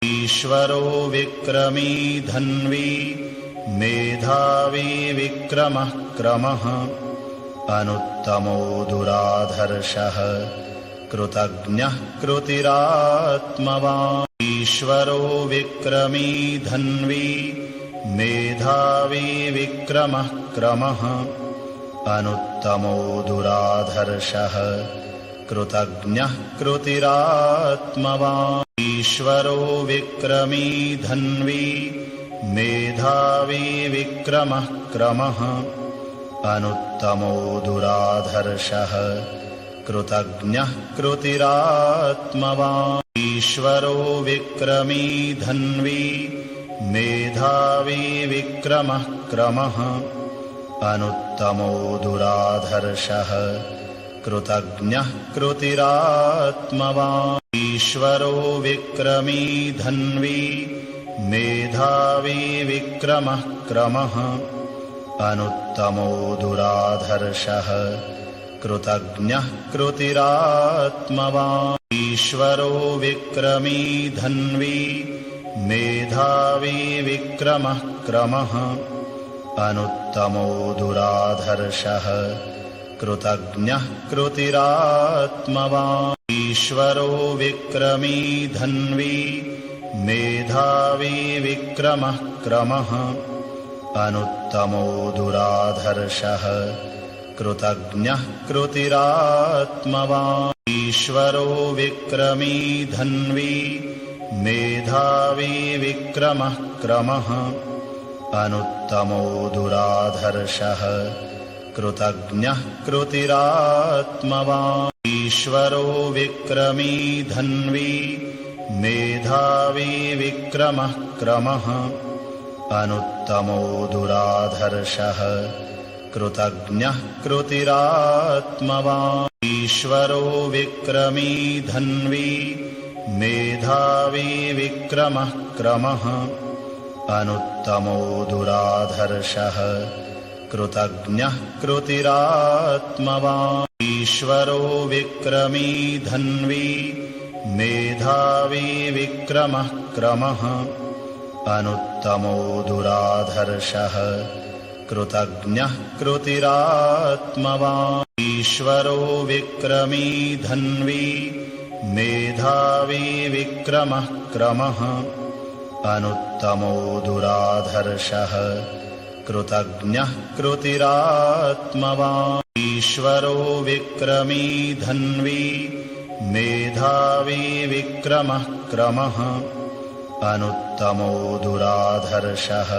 ईश्वरो विक्रमी धन्वी मेधावी विक्रमः क्रमः अनुत्तमो दुराधर्षः कृतज्ञः कृतिरात्मवान् ईश्वरो विक्रमी धन्वी मेधावी विक्रमः क्रमः अनुत्तमो दुराधर्षः कृतज्ञः कृतिरात्मवान् ईश्वरो विक्रमी धन्वी मेधावी विक्रमः क्रमः अनुत्तमो दुराधर्षः कृतज्ञः कृतिरात्मवान् ईश्वरो विक्रमी धन्वी मेधावी विक्रमः क्रमः अनुत्तमो दुराधर्षः कृतज्ञः कृतिरात्मवान् ईश्वरो विक्रमी धन्वी मेधावी विक्रमः क्रमः अनुत्तमो दुराधर्षः कृतज्ञः कृतिरात्मवान् ईश्वरो विक्रमी धन्वी मेधावी विक्रमः क्रमः अनुत्तमो दुराधर्षः कृतज्ञः कृतिरात्मवान् ईश्वरो विक्रमी धन्वी मेधावी विक्रमः क्रमः अनुत्तमो दुराधर्षः कृतज्ञः कृतिरात्मवान् ईश्वरो विक्रमी धन्वी मेधावी विक्रमः क्रमः अनुत्तमो दुराधर्षः कृतज्ञः कृतिरात्मवान् ईश्वरो विक्रमी धन्वी मेधावी विक्रमः क्रमः अनुत्तमो दुराधर्षः कृतज्ञः कृतिरात्मवान् ईश्वरो विक्रमी धन्वी मेधावी विक्रमः क्रमः अनुत्तमो दुराधर्षः कृतज्ञः कृतिरात्मवान् ईश्वरो विक्रमी धन्वी मेधावी विक्रमः क्रमः अनुत्तमो दुराधर्षः कृतज्ञः कृतिरात्मवान् ईश्वरो विक्रमी धन्वी मेधावी विक्रमः क्रमः अनुत्तमो दुराधर्षः कृतज्ञः कृतिरात्मवान् ईश्वरो विक्रमी धन्वी मेधावी विक्रमः क्रमः अनुत्तमो दुराधर्षः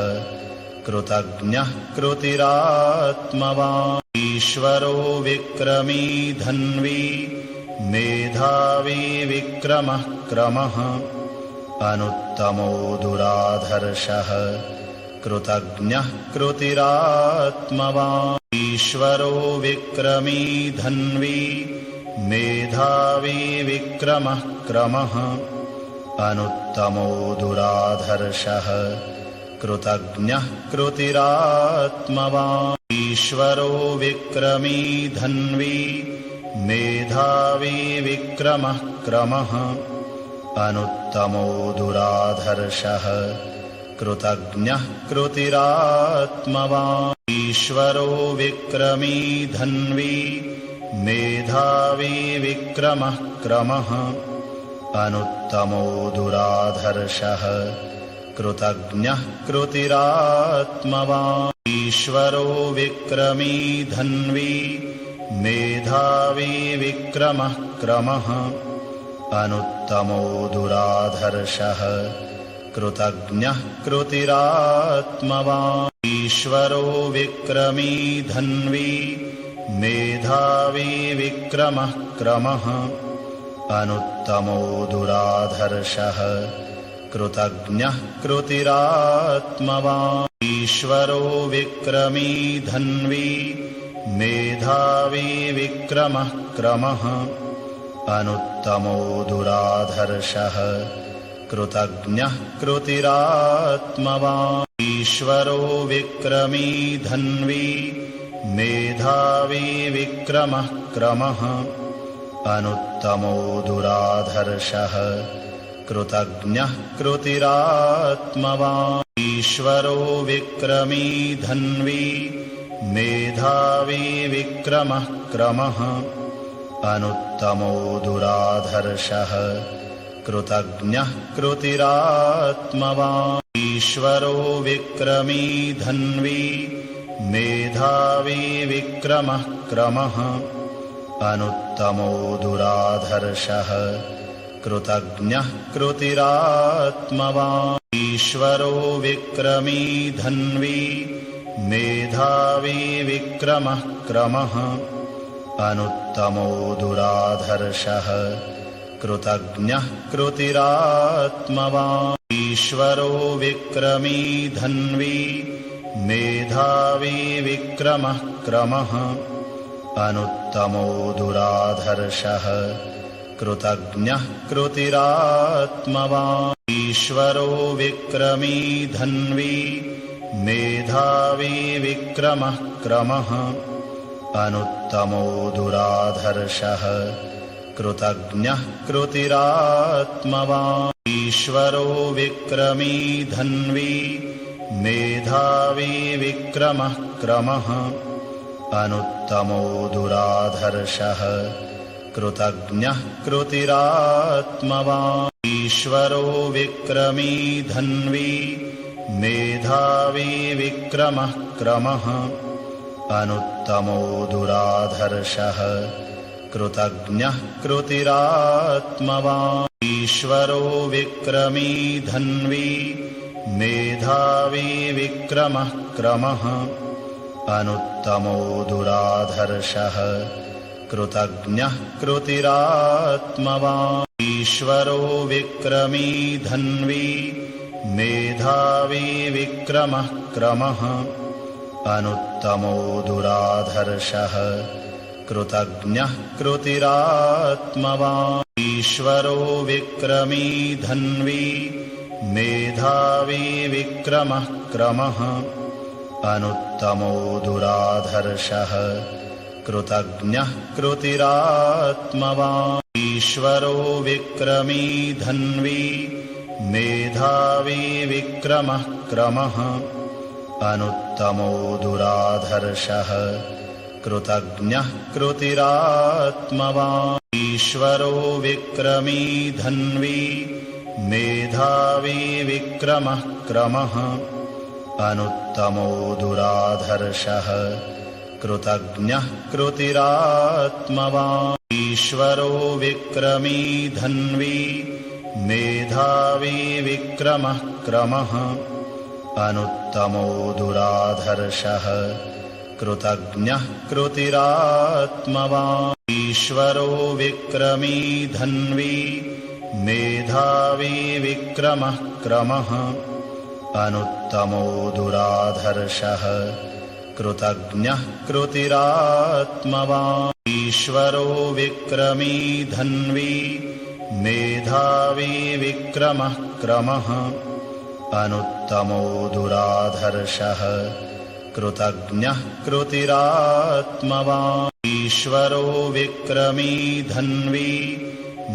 कृतज्ञः कृतिरात्मवान् ईश्वरो विक्रमी धन्वी मेधावी विक्रमः क्रमः अनुत्तमो दुराधर्षः कृतज्ञः कृतिरात्मवान् ईश्वरो विक्रमी धन्वी मेधावी विक्रमः क्रमः अनुत्तमो दुराधर्षः कृतज्ञः कृतिरात्मवान् ईश्वरो विक्रमी धन्वी मेधावी विक्रमः क्रमः अनुत्तमो दुराधर्षः कृतज्ञः कृतिरात्मवान् ईश्वरो विक्रमी धन्वी मेधावी विक्रमः क्रमः अनुत्तमो दुराधर्षः कृतज्ञः कृतिरात्मवान् ईश्वरो विक्रमी धन्वी मेधावी विक्रमः क्रमः अनुत्तमो दुराधर्षः कृतज्ञः कृतिरात्मवान् ईश्वरो विक्रमी धन्वी मेधावी विक्रमः क्रमः अनुत्तमो दुराधर्षः कृतज्ञः कृतिरात्मवान् ईश्वरो विक्रमी धन्वी मेधावी विक्रमः क्रमः अनुत्तमो दुराधर्षः कृतज्ञः कृतिरात्मवान् ईश्वरो विक्रमी धन्वी मेधावी विक्रमः क्रमः अनुत्तमो दुराधर्षः कृतज्ञः कृतिरात्मवान् ईश्वरो विक्रमी धन्वी मेधावी विक्रमः क्रमः अनुत्तमो दुराधर्षः कृतज्ञः कृतिरात्मवान् ईश्वरो विक्रमी धन्वी मेधावी विक्रमः क्रमः अनुत्तमो दुराधर्षः कृतज्ञः कृतिरात्मवान् ईश्वरो विक्रमी धन्वी मेधावी विक्रमः क्रमः अनुत्तमो दुराधर्षः कृतज्ञः कृतिरात्मवान् ईश्वरो विक्रमी धन्वी मेधावी विक्रमः क्रमः अनुत्तमो दुराधर्षः कृतज्ञः कृतिरात्मवान् ईश्वरो विक्रमी धन्वी मेधावी विक्रमः क्रमः अनुत्तमो दुराधर्षः कृतज्ञः कृतिरात्मवान् ईश्वरो विक्रमी धन्वी मेधावी विक्रमः क्रमः अनुत्तमो दुराधर्षः कृतज्ञः कृतिरात्मवान् ईश्वरो विक्रमी धन्वी मेधावी विक्रमः क्रमः अनुत्तमो दुराधर्षः कृतज्ञः कृतिरात्मवान् ईश्वरो विक्रमी धन्वी मेधावी विक्रमः क्रमः अनुत्तमो दुराधर्षः कृतज्ञः कृतिरात्मवान् ईश्वरो विक्रमी धन्वी मेधावी विक्रमः क्रमः अनुत्तमो दुराधर्षः कृतज्ञः कृतिरात्मवान् ईश्वरो विक्रमी धन्वी मेधावी विक्रमः क्रमः अनुत्तमो दुराधर्षः कृतज्ञः कृतिरात्मवान् ईश्वरो विक्रमी धन्वी मेधावी विक्रमः क्रमः अनुत्तमो दुराधर्षः कृतज्ञः कृतिरात्मवान् ईश्वरो विक्रमी धन्वी मेधावी विक्रमः क्रमः अनुत्तमो दुराधर्षः कृतज्ञः कृतिरात्मवान् ईश्वरो विक्रमी धन्वी मेधावी विक्रमः क्रमः अनुत्तमो दुराधर्षः कृतज्ञः कृतिरात्मवान् ईश्वरो विक्रमी धन्वी मेधावी विक्रमः क्रमः अनुत्तमो दुराधर्षः कृतज्ञः कृतिरात्मवान् ईश्वरो विक्रमी धन्वी मेधावी विक्रमः क्रमः अनुत्तमो दुराधर्षः कृतज्ञः कृतिरात्मवान् ईश्वरो विक्रमी धन्वी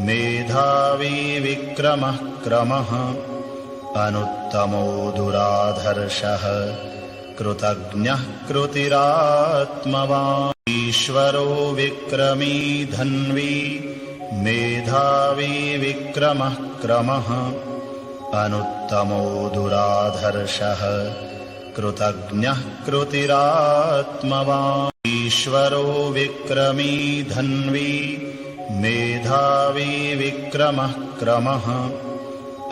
मेधावी विक्रमः क्रमः अनुत्तमो दुराधर्षः कृतज्ञः कृतिरात्मवान् ईश्वरो विक्रमी धन्वी मेधावी विक्रमः क्रमः अनुत्तमो दुराधर्षः कृतज्ञः कृतिरात्मवान् ईश्वरो विक्रमी धन्वी मेधावी विक्रमः क्रमः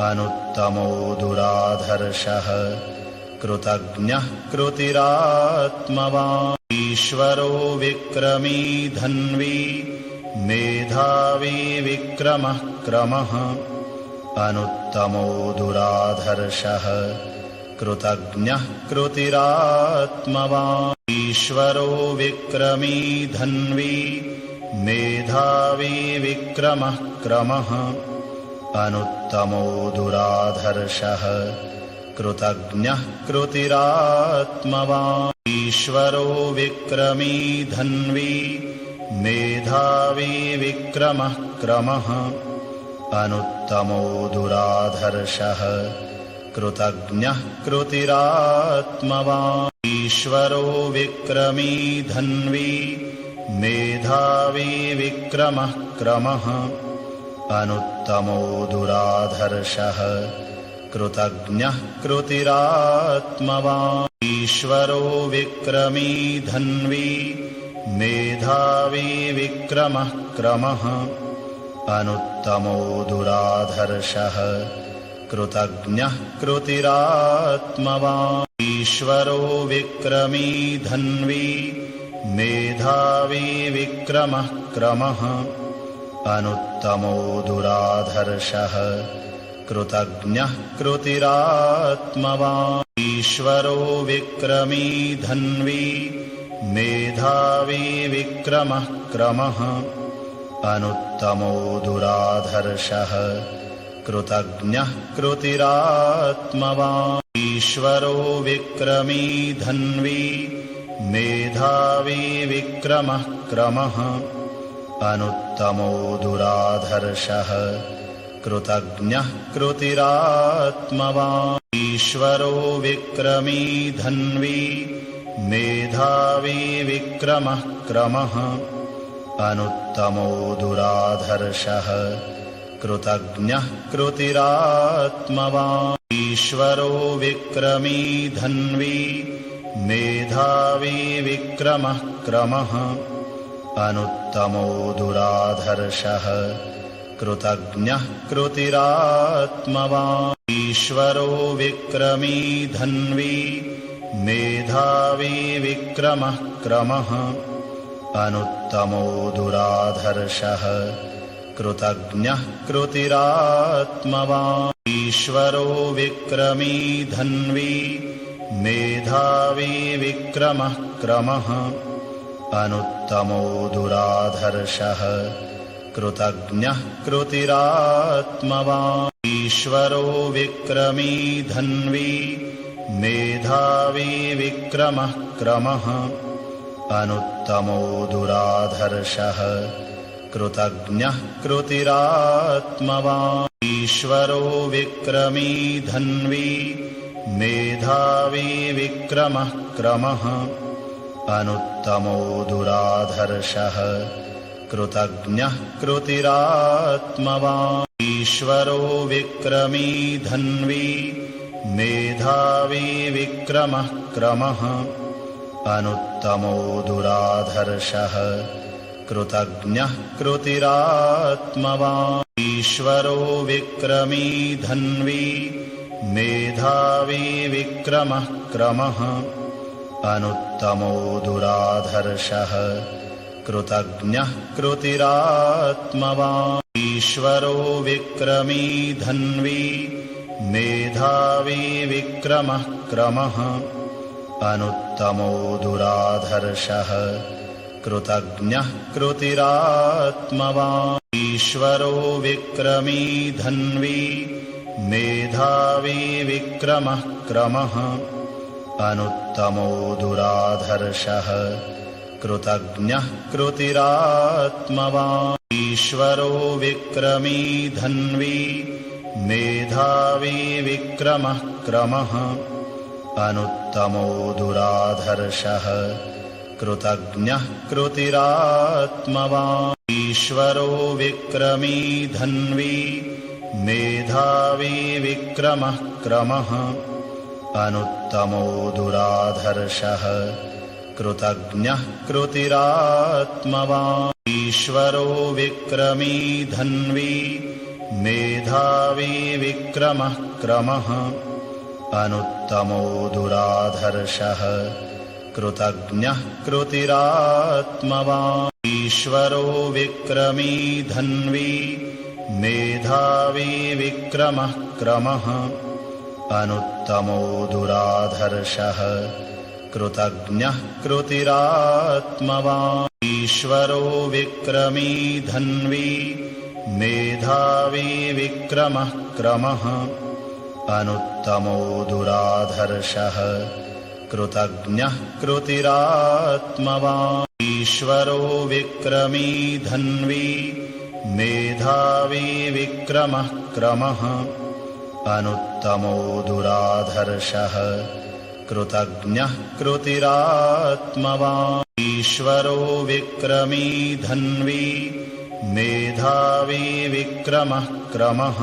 अनुत्तमो दुराधर्षः कृतज्ञः कृतिरात्मवान् ईश्वरो विक्रमी धन्वी मेधावी विक्रमः क्रमः अनुत्तमो दुराधर्षः कृतज्ञः कृतिरात्मवान् ईश्वरो विक्रमी धन्वी मेधावी विक्रमः क्रमः अनुत्तमो दुराधर्षः कृतज्ञः कृतिरात्मवान् ईश्वरो विक्रमी धन्वी मेधावी विक्रमः क्रमः अनुत्तमो दुराधर्षः कृतज्ञः कृतिरात्मवान् ईश्वरो विक्रमी धन्वी मेधावी विक्रमः क्रमः अनुत्तमो दुराधर्षः कृतज्ञः कृतिरात्मवान् ईश्वरो विक्रमी धन्वी मेधावी विक्रमः क्रमः अनुत्तमो दुराधर्षः कृतज्ञः कृतिरात्मवान् ईश्वरो विक्रमी धन्वी मेधावी विक्रमः क्रमः अनुत्तमो दुराधर्षः कृतज्ञः कृतिरात्मवान् ईश्वरो विक्रमी धन्वी मेधावी विक्रमः क्रमः अनुत्तमो दुराधर्षः कृतज्ञः कृतिरात्मवान् ईश्वरो विक्रमी धन्वी मेधावी विक्रमः क्रमः अनुत्तमो दुराधर्षः कृतज्ञः कृतिरात्मवान् ईश्वरो विक्रमी धन्वी मेधावी विक्रमः क्रमः अनुत्तमो दुराधर्षः कृतज्ञः कृतिरात्मवान् ईश्वरो विक्रमी धन्वी मेधावी विक्रमः क्रमः अनुत्तमो दुराधर्षः कृतज्ञः कृतिरात्मवान् ईश्वरो विक्रमी धन्वी मेधावी विक्रमः क्रमः अनुत्तमो दुराधर्षः कृतज्ञः कृतिरात्मवान् ईश्वरो विक्रमी धन्वी मेधावी विक्रमः क्रमः अनुत्तमो दुराधर्षः कृतज्ञः कृतिरात्मवान् ईश्वरो विक्रमी धन्वी मेधावी विक्रमः क्रमः अनुत्तमो दुराधर्षः कृतज्ञः कृतिरात्मवान् ईश्वरो विक्रमी धन्वी मेधावी विक्रमः क्रमः अनुत्तमो दुराधर्षः कृतज्ञः कृतिरात्मवान् ईश्वरो विक्रमी धन्वी मेधावी विक्रमः क्रमः अनुत्तमो दुराधर्षः कृतज्ञः कृतिरात्मवान् ईश्वरो विक्रमी धन्वी मेधावी विक्रमः क्रमः अनुत्तमो दुराधर्षः कृतज्ञः कृतिरात्मवान् ईश्वरो विक्रमी धन्वी मेधावी विक्रमः क्रमः अनुत्तमो दुराधर्षः कृतज्ञः कृतिरात्मवान् ईश्वरो विक्रमी धन्वी मेधावी विक्रमः क्रमः अनुत्तमो दुराधर्षः कृतज्ञः कृतिरात्मवान् ईश्वरो विक्रमी धन्वी मेधावी विक्रमः क्रमः अनुत्तमो दुराधर्षः कृतज्ञः कृतिरात्मवान् ईश्वरो विक्रमी धन्वी मेधावी विक्रमः क्रमः अनुत्तमो दुराधर्षः कृतज्ञः कृतिरात्मवान् ईश्वरो विक्रमी धन्वी मेधावी विक्रमः क्रमः अनुत्तमो दुराधर्षः कृतज्ञः कृतिरात्मवान् ईश्वरो विक्रमी धन्वी मेधावी विक्रमः क्रमः अनुत्तमो दुराधर्षः कृतज्ञः कृतिरात्मवान् ईश्वरो विक्रमी धन्वी मेधावी विक्रमः क्रमः अनुत्तमो दुराधर्षः कृतज्ञः कृतिरात्मवान् ईश्वरो विक्रमी धन्वी मेधावी विक्रमः क्रमः अनुत्तमो दुराधर्षः कृतज्ञः कृतिरात्मवान् ईश्वरो विक्रमी धन्वी मेधावी विक्रमः क्रमः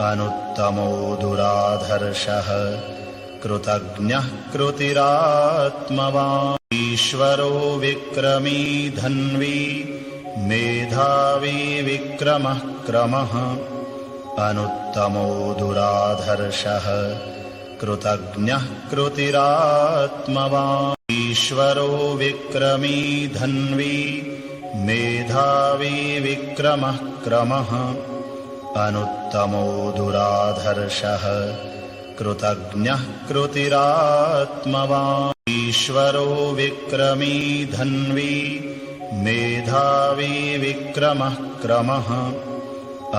अनुत्तमो दुराधर्षः कृतज्ञः कृतिरात्मवान् ईश्वरो विक्रमी धन्वी मेधावी विक्रमः क्रमः अनुत्तमो दुराधर्षः कृतज्ञः कृतिरात्मवान् ईश्वरो विक्रमी धन्वी मेधावी विक्रमः क्रमः अनुत्तमो दुराधर्षः कृतज्ञः कृतिरात्मवान् ईश्वरो विक्रमी धन्वी मेधावी विक्रमः क्रमः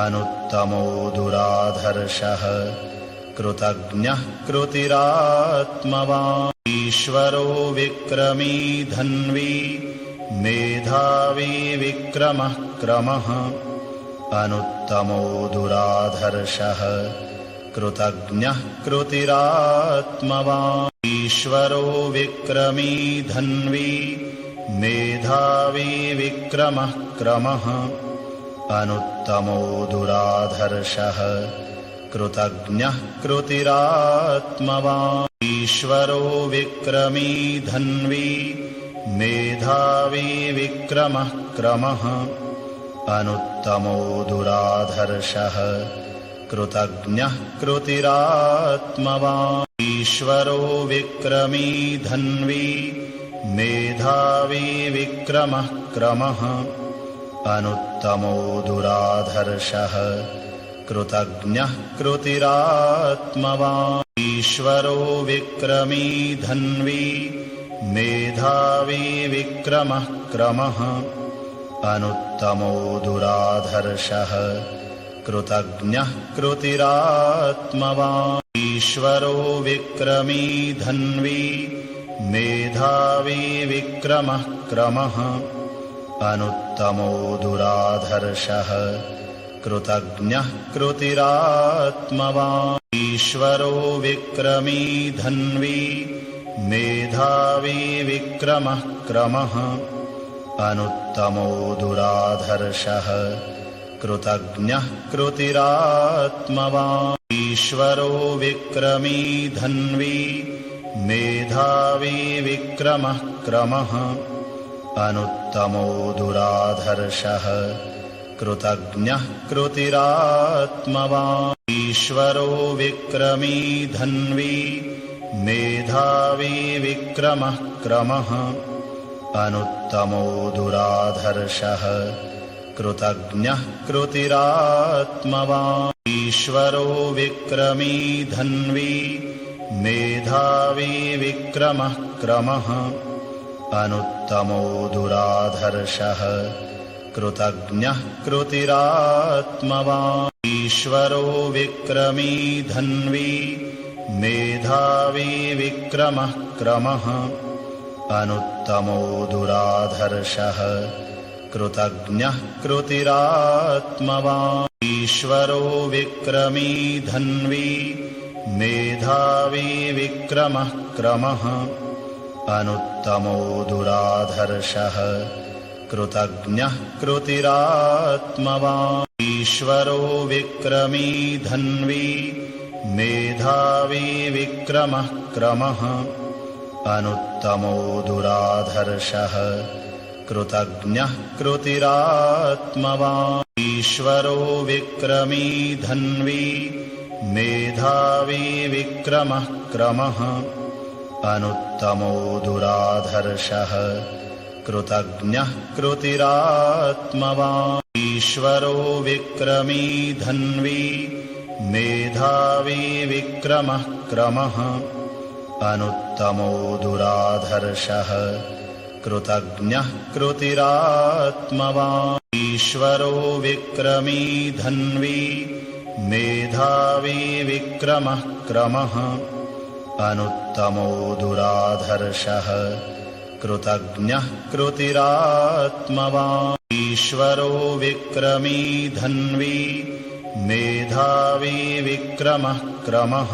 अनुत्तमो दुराधर्षः कृतज्ञः कृतिरात्मवान् ईश्वरो विक्रमी धन्वी मेधावी विक्रमः क्रमः अनुत्तमो दुराधर्षः कृतज्ञः कृतिरात्मवान् ईश्वरो विक्रमी धन्वी मेधावी विक्रमः क्रमः अनुत्तमो दुराधर्षः कृतज्ञः कृतिरात्मवान् ईश्वरो विक्रमी धन्वी मेधावी विक्रमः क्रमः अनुत्तमो दुराधर्षः कृतज्ञः कृतिरात्मवान् ईश्वरो विक्रमी धन्वी मेधावी विक्रमः क्रमः अनुत्तमो दुराधर्षः कृतज्ञः कृतिरात्मवान् ईश्वरो विक्रमी धन्वी मेधावी विक्रमः क्रमः अनुत्तमो दुराधर्षः कृतज्ञः कृतिरात्मवान् ईश्वरो विक्रमी धन्वी मेधावी विक्रमः क्रमः अनुत्तमो दुराधर्षः कृतज्ञः कृतिरात्मवान् ईश्वरो विक्रमी धन्वी मेधावी विक्रमः क्रमः अनुत्तमो दुराधर्षः कृतज्ञः कृतिरात्मवान् ईश्वरो विक्रमी धन्वी मेधावी विक्रमः क्रमः अनुत्तमो दुराधर्षः कृतज्ञः कृतिरात्मवान् ईश्वरो विक्रमी धन्वी मेधावी विक्रमः क्रमः अनुत्तमो दुराधर्षः कृतज्ञः कृतिरात्मवान् ईश्वरो विक्रमी धन्वी मेधावी विक्रमः क्रमः अनुत्तमो दुराधर्षः कृतज्ञः कृतिरात्मवान् ईश्वरो विक्रमी धन्वी मेधावी विक्रमः क्रमः अनुत्तमो दुराधर्षः कृतज्ञः कृतिरात्मवान् ईश्वरो विक्रमी धन्वी मेधावी विक्रमः क्रमः अनुत्तमो दुराधर्षः कृतज्ञः कृतिरात्मवान् ईश्वरो विक्रमी धन्वी मेधावी विक्रमः क्रमः अनुत्तमो दुराधर्षः कृतज्ञः कृतिरात्मवान् ईश्वरो विक्रमी धन्वी मेधावी विक्रमः क्रमः अनुत्तमो दुराधर्षः कृतज्ञः कृतिरात्मवान् ईश्वरो विक्रमी धन्वी मेधावी विक्रमः क्रमः अनुत्तमो दुराधर्षः कृतज्ञः कृतिरात्मवान् ईश्वरो विक्रमी धन्वी मेधावी विक्रमः क्रमः अनुत्तमो दुराधर्षः कृतज्ञः कृतिरात्मवान् ईश्वरो विक्रमी धन्वी मेधावी विक्रमः क्रमः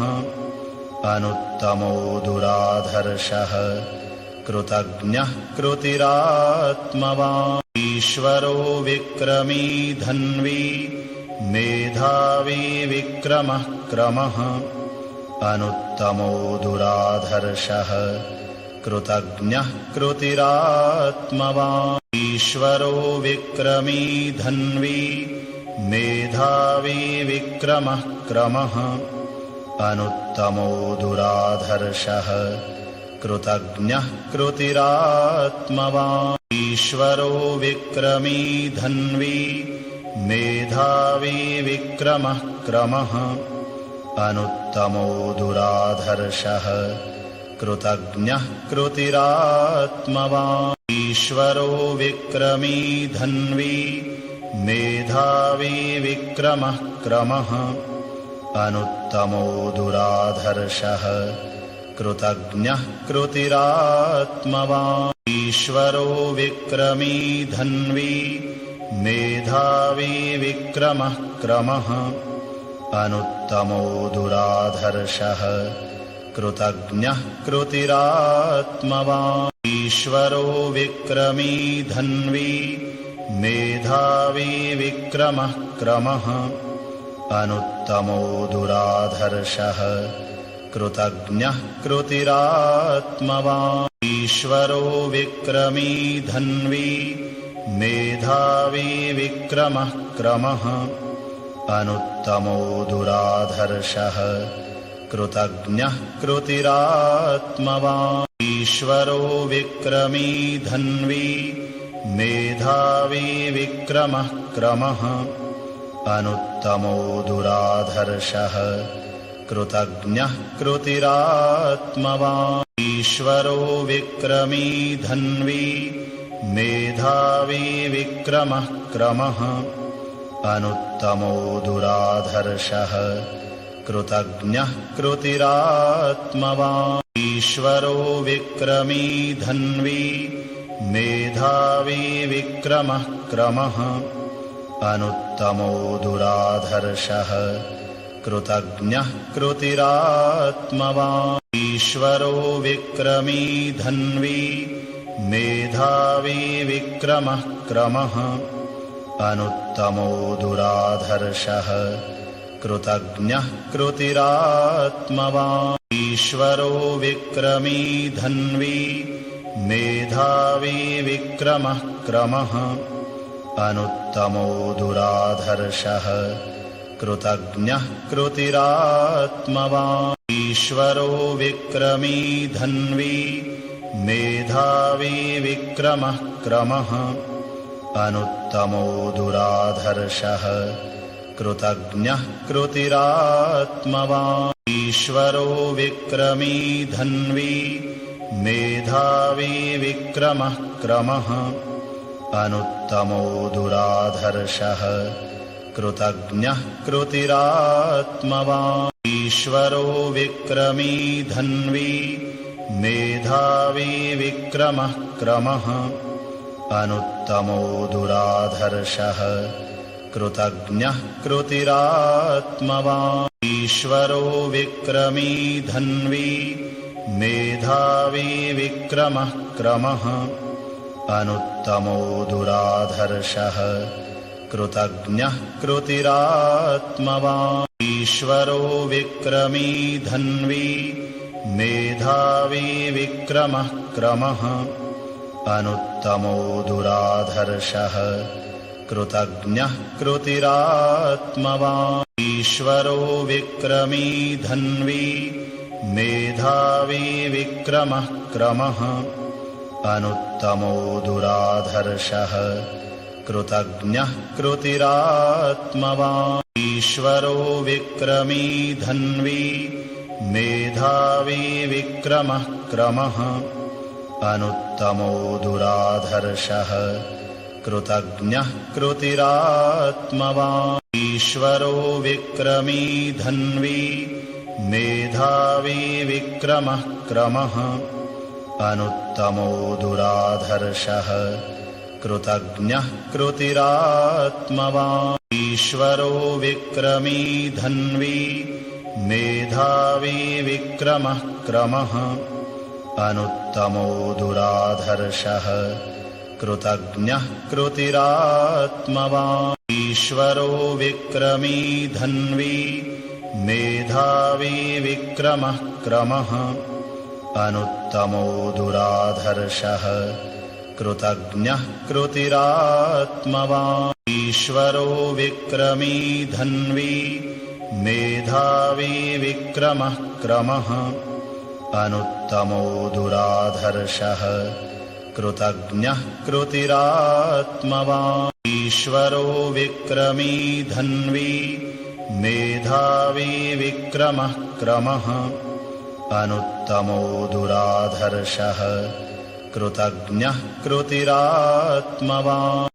अनुत्तमो दुराधर्षः कृतज्ञः कृतिरात्मवान् ईश्वरो विक्रमी धन्वी मेधावी विक्रमः क्रमः अनुत्तमो दुराधर्षः कृतज्ञः कृतिरात्मवान् ईश्वरो विक्रमी धन्वी मेधावी विक्रमः क्रमः अनुत्तमो दुराधर्षः कृतज्ञः कृतिरात्मवान् ईश्वरो विक्रमी धन्वी मेधावी विक्रमः क्रमः अनुत्तमो दुराधर्षः कृतज्ञः कृतिरात्मवान् ईश्वरो विक्रमी धन्वी मेधावी विक्रमः क्रमः अनुत्तमो दुराधर्षः कृतज्ञः कृतिरात्मवान् ईश्वरो विक्रमी धन्वी मेधावी विक्रमः क्रमः अनुत्तमो दुराधर्षः कृतज्ञः कृतिरात्मवान् ईश्वरो विक्रमी धन्वी मेधावी विक्रमः क्रमः अनुत्तमो दुराधर्षः कृतज्ञः कृतिरात्मवान् ईश्वरो विक्रमी धन्वी मेधावी विक्रमः क्रमः अनुत्तमो दुराधर्षः कृतज्ञः कृतिरात्मवान् ईश्वरो विक्रमी धन्वी मेधावी विक्रमः क्रमः अनुत्तमो दुराधर्षः कृतज्ञः कृतिरात्मवान् ईश्वरो विक्रमी धन्वी मेधावी विक्रमः क्रमः अनुत्तमो दुराधर्षः कृतज्ञः कृतिरात्मवान् ईश्वरो विक्रमी धन्वी मेधावी विक्रमः क्रमः अनुत्तमो दुराधर्षः कृतज्ञः कृतिरात्मवान् ईश्वरो विक्रमी धन्वी मेधावी विक्रमः क्रमः अनुत्तमो दुराधर्षः कृतज्ञः कृतिरात्मवान् ईश्वरो विक्रमी धन्वी मेधावी विक्रमः क्रमः अनुत्तमो दुराधर्षः कृतज्ञः कृतिरात्मवान् ईश्वरो विक्रमी धन्वी मेधावी विक्रमः क्रमः अनुत्तमो दुराधर्षः कृतज्ञः कृतिरात्मवान् ईश्वरो विक्रमी धन्वी मेधावी विक्रमः क्रमः अनुत्तमो दुराधर्षः कृतज्ञः कृतिरात्मवान् ईश्वरो विक्रमी धन्वी मेधावी विक्रमः क्रमः अनुत्तमो दुराधर्षः कृतज्ञः कृतिरात्मवान् ईश्वरो विक्रमी धन्वी मेधावी विक्रमः क्रमः अनुत्तमो दुराधर्षः कृतज्ञः कृतिरात्मवान् ईश्वरो विक्रमी धन्वी मेधावी विक्रमः क्रमः अनुत्तमो दुराधर्षः कृतज्ञः कृतिरात्मवान् ईश्वरो विक्रमी धन्वी मेधावी विक्रमः क्रमः अनुत्तमो दुराधर्षः कृतज्ञः कृतिरात्मवान् ईश्वरो विक्रमी धन्वी मेधावी विक्रमः क्रमः अनुत्तमो दुराधर्षः कृतज्ञः कृतिरात्मवान् ईश्वरो विक्रमी धन्वी मेधावी विक्रमः क्रमः अनुत्तमो दुराधर्षः कृतज्ञः कृतिरात्मवान् ईश्वरो विक्रमी धन्वी मेधावी विक्रमः क्रमः अनुत्तमो दुराधर्षः कृतज्ञः कृतिरात्मवान् ईश्वरो विक्रमी धन्वी मेधावी विक्रमः क्रमः अनुत्तमो दुराधर्षः कृतज्ञः कृतिरात्मवान् ईश्वरो विक्रमी धन्वी मेधावी विक्रमः क्रमः अनुत्तमो दुराधर्षः कृतज्ञः कृतिरात्मवान् ईश्वरो विक्रमी धन्वी मेधावी विक्रमः क्रमः अनुत्तमो दुराधर्षः कृतज्ञः कृतिरात्मवान्